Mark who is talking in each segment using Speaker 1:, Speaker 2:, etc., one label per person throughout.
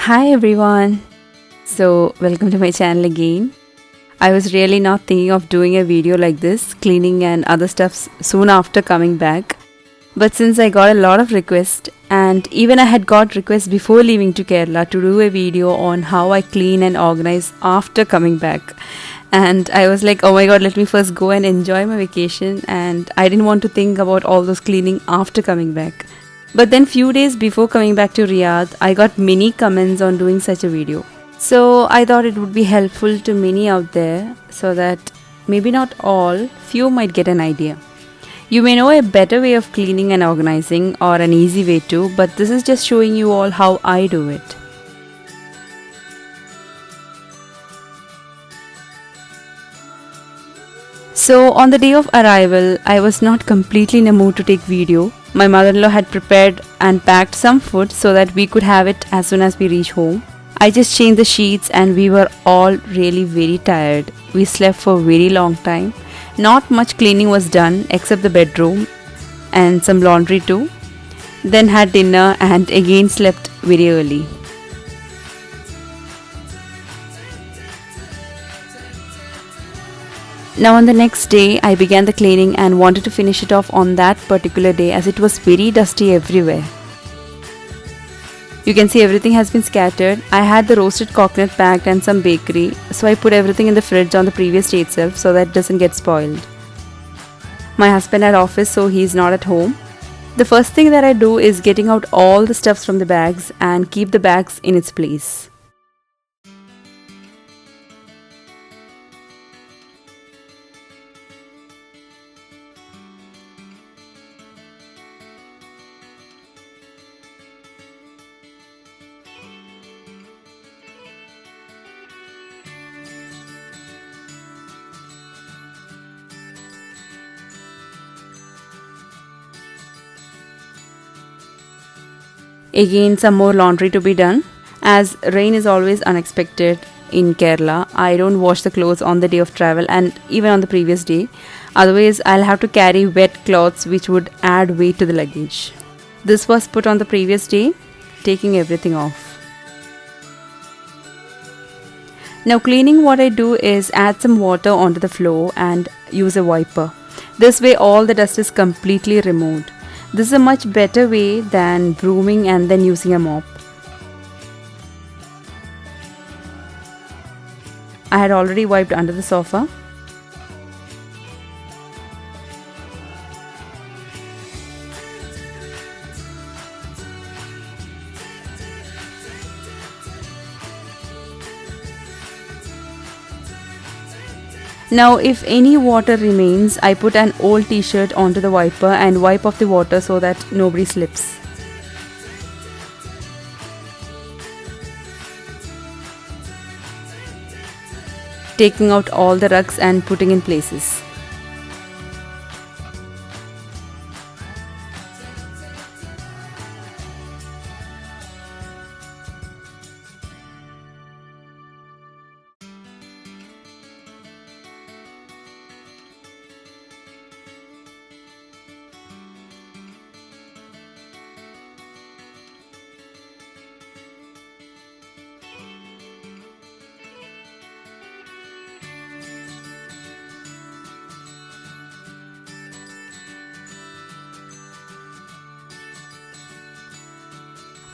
Speaker 1: Hi everyone. Welcome to my channel again. I was really not thinking of doing a video like this, cleaning and other stuff soon after coming back. But since I got a lot of requests and even I had got requests before leaving to Kerala to do a video on how I clean and organize after coming back. And I was like, oh my god, let me first go and enjoy my vacation, and I didn't want to think about all those cleaning after coming back. But then few days before coming back to Riyadh, I got many comments on doing such a video. So I thought it would be helpful to many out there so that maybe not all, few might get an idea. You may know a better way of cleaning and organizing or an easy way too, but this is just showing you all how I do it. So on the day of arrival, I was not completely in a mood to take video. My mother-in-law had prepared and packed some food so that we could have it as soon as we reach home. I just changed the sheets and we were all really very tired. We slept for a very long time. Not much cleaning was done except the bedroom and some laundry too. Then had dinner and again slept very early. Now on the next day, I began the cleaning and wanted to finish it off on that particular day as it was very dusty everywhere. You can see everything has been scattered. I had the roasted coconut packed and some bakery, so I put everything in the fridge on the previous day itself so that it doesn't get spoiled. My husband had office, so he's not at home. The first thing that I do is getting out all the stuffs from the bags and keep the bags in its place. Again, some more laundry to be done. As rain is always unexpected in Kerala, I don't wash the clothes on the day of travel and even on the previous day. Otherwise, I'll have to carry wet clothes which would add weight to the luggage. This was put on the previous day, taking everything off. Now cleaning, what I do is add some water onto the floor and use a wiper. This way all the dust is completely removed. This is a much better way than brooming and then using a mop. I had already wiped under the sofa. Now if any water remains, I put an old t-shirt onto the wiper and wipe off the water so that nobody slips. Taking out all the rugs and putting in places.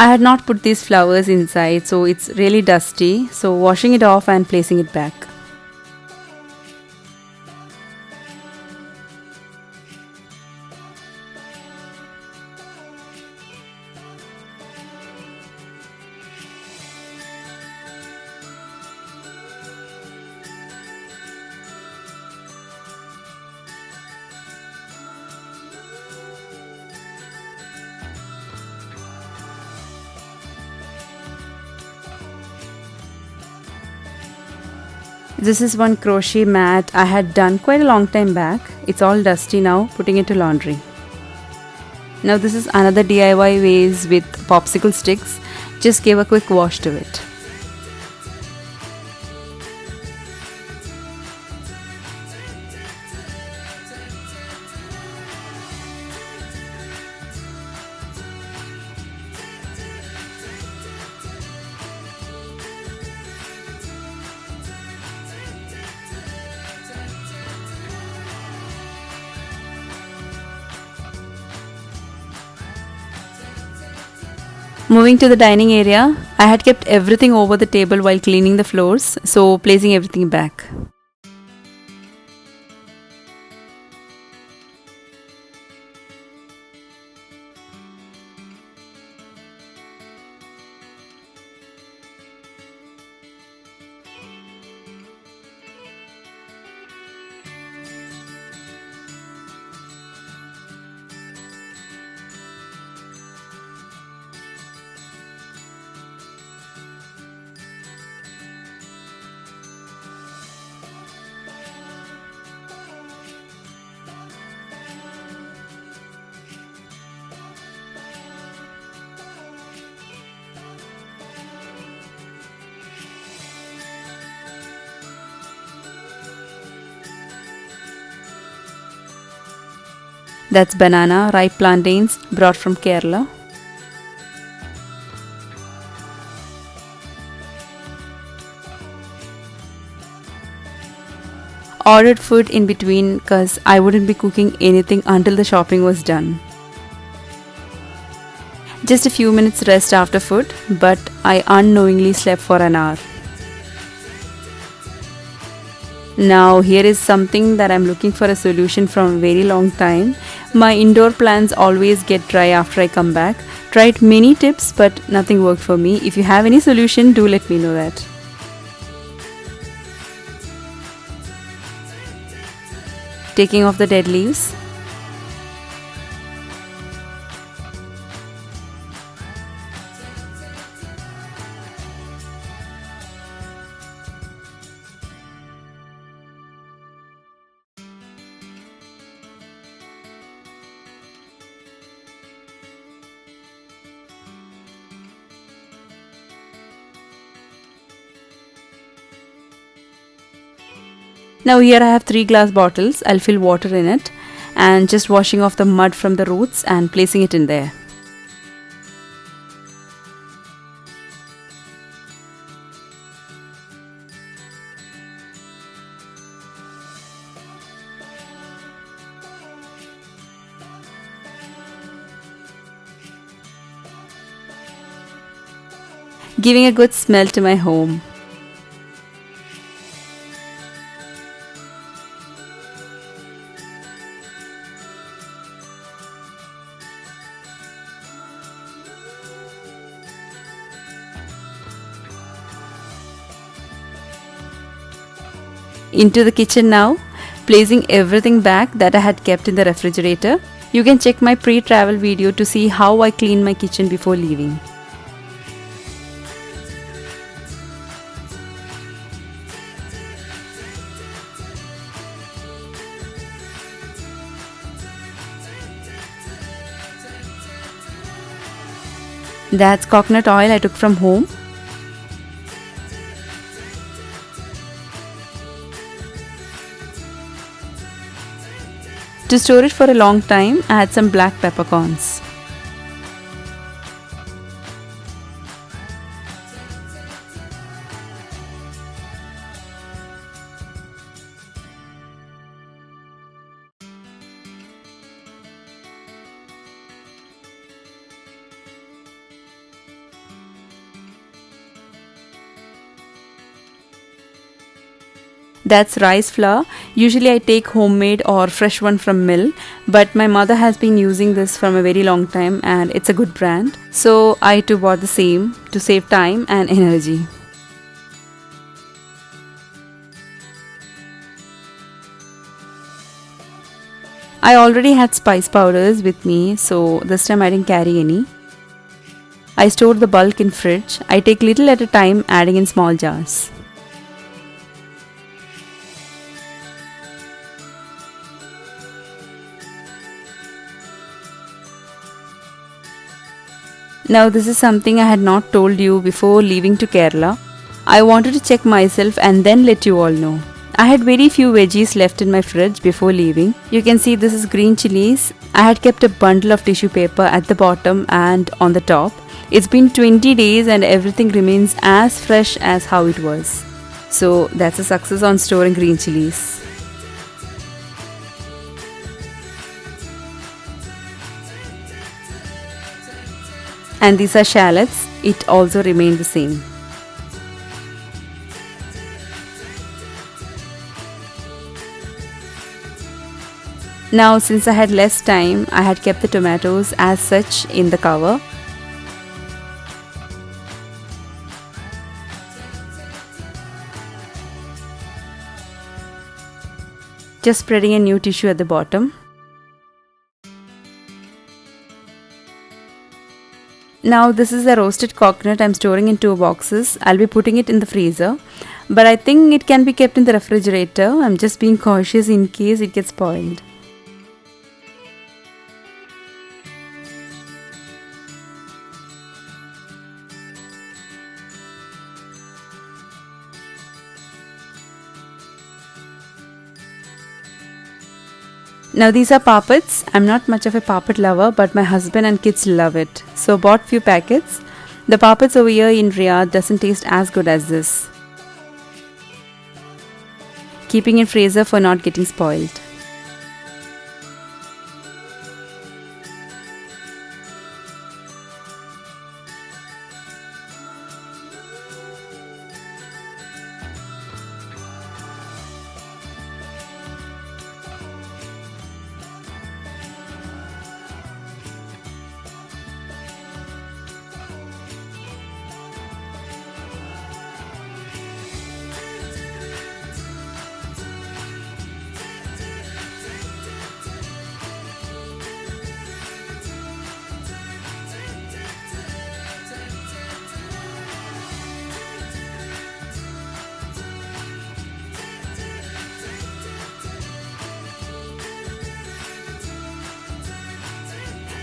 Speaker 1: I had not put these flowers inside, so it's really dusty, so washing it off and placing it back. This is one crochet mat I had done quite a long time back. It's all dusty now, putting it to laundry. Now this is another DIY vase with popsicle sticks. Just gave a quick wash to it. Moving to the dining area, I had kept everything over the table while cleaning the floors, so placing everything back. That's banana, ripe plantains brought from Kerala. Ordered food in between because I wouldn't be cooking anything until the shopping was done. Just a few minutes rest after food, but I unknowingly slept for an hour. Now here is something that I'm looking for a solution from a very long time. My indoor plants always get dry after I come back. Tried many tips but nothing worked for me. If you have any solution, do let me know that. Taking off the dead leaves. Now here I have 3 glass bottles. I'll fill water in it and just washing off the mud from the roots and placing it in there. Giving a good smell to my home. Into the kitchen now, placing everything back that I had kept in the refrigerator. You can check my pre-travel video to see how I clean my kitchen before leaving. That's coconut oil I took from home. To store it for a long time, I add some black peppercorns. That's rice flour. Usually I take homemade or fresh one from mill, but my mother has been using this from a very long time and it's a good brand. So I too bought the same to save time and energy. I already had spice powders with me, so this time I didn't carry any. I store the bulk in fridge. I take little at a time, adding in small jars. Now this is something I had not told you before leaving to Kerala. I wanted to check myself and then let you all know. I had very few veggies left in my fridge before leaving. You can see this is green chilies. I had kept a bundle of tissue paper at the bottom and on the top. It's been 20 days and everything remains as fresh as how it was. So that's a success on storing green chilies. And these are shallots. It also remained the same. Now, since I had less time, I had kept the tomatoes as such in the cover. Just spreading a new tissue at the bottom. Now this is the roasted coconut I'm storing in 2 boxes. I'll be putting it in the freezer, but I think it can be kept in the refrigerator. I'm just being cautious in case it gets spoiled. Now these are pappets. I'm not much of a pappet lover, but my husband and kids love it. So bought few packets. The pappets over here in Riyadh doesn't taste as good as this. Keeping in freezer for not getting spoiled.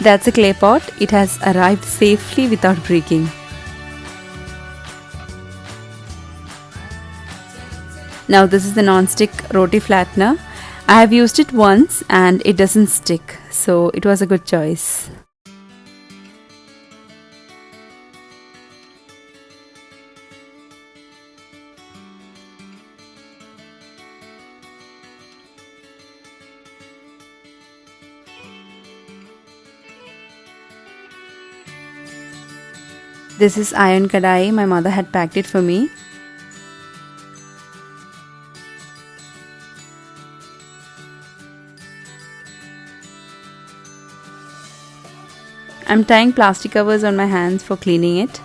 Speaker 1: That's a clay pot. It has arrived safely without breaking. Now this is the non-stick roti flattener. I have used it once and it doesn't stick, so it was a good choice. This is iron kadai. My mother had packed it for me. I'm tying plastic covers on my hands for cleaning it.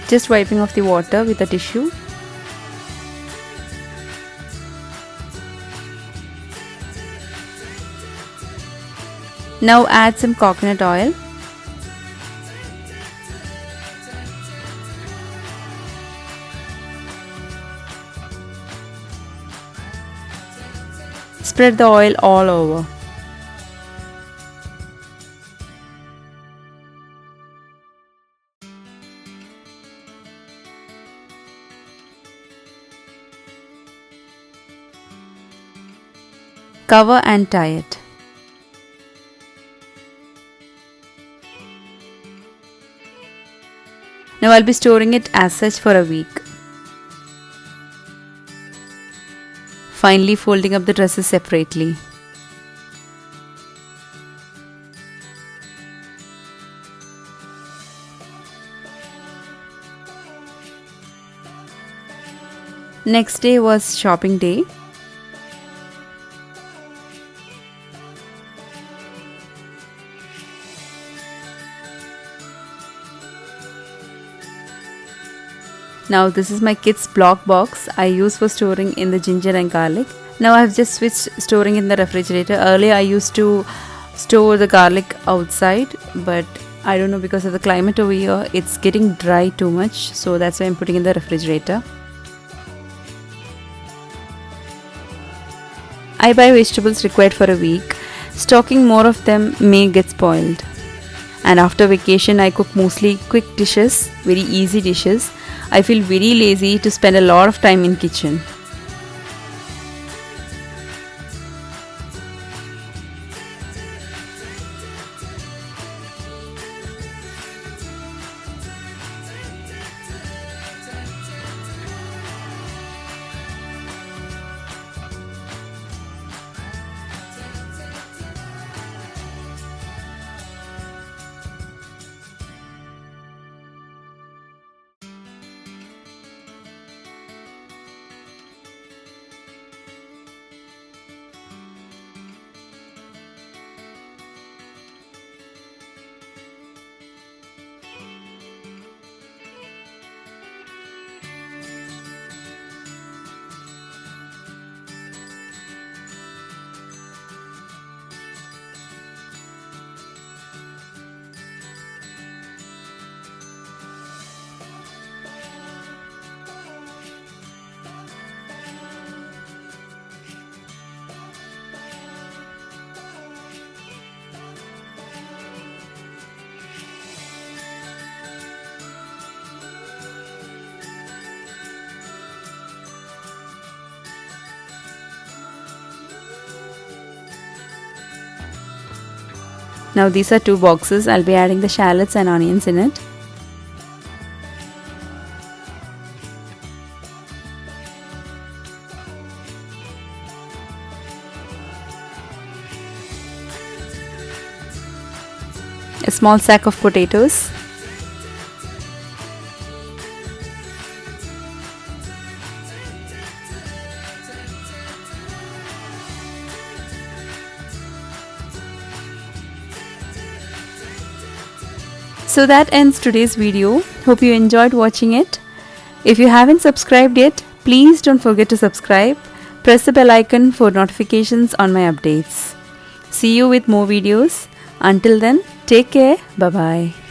Speaker 1: Just wiping off the water with a tissue. Now add some coconut oil. Spread the oil all over. Cover and tie it. Now I'll be storing it as such for a week. Finally folding up the dresses separately. Next day was shopping day. Now this is my kids' block box I use for storing in the ginger and garlic. Now I have just switched storing in the refrigerator. Earlier I used to store the garlic outside, but I don't know, because of the climate over here, it's getting dry too much, so that's why I'm putting in the refrigerator. I buy vegetables required for a week. Stocking more of them may get spoiled. And after vacation, I cook mostly quick dishes, very easy dishes. I feel very lazy to spend a lot of time in kitchen. Now these are 2 boxes. I'll be adding the shallots and onions in it. A small sack of potatoes. So that ends today's video. Hope you enjoyed watching it. If you haven't subscribed yet, please don't forget to subscribe. Press the bell icon for notifications on my updates. See you with more videos. Until then, take care. Bye bye.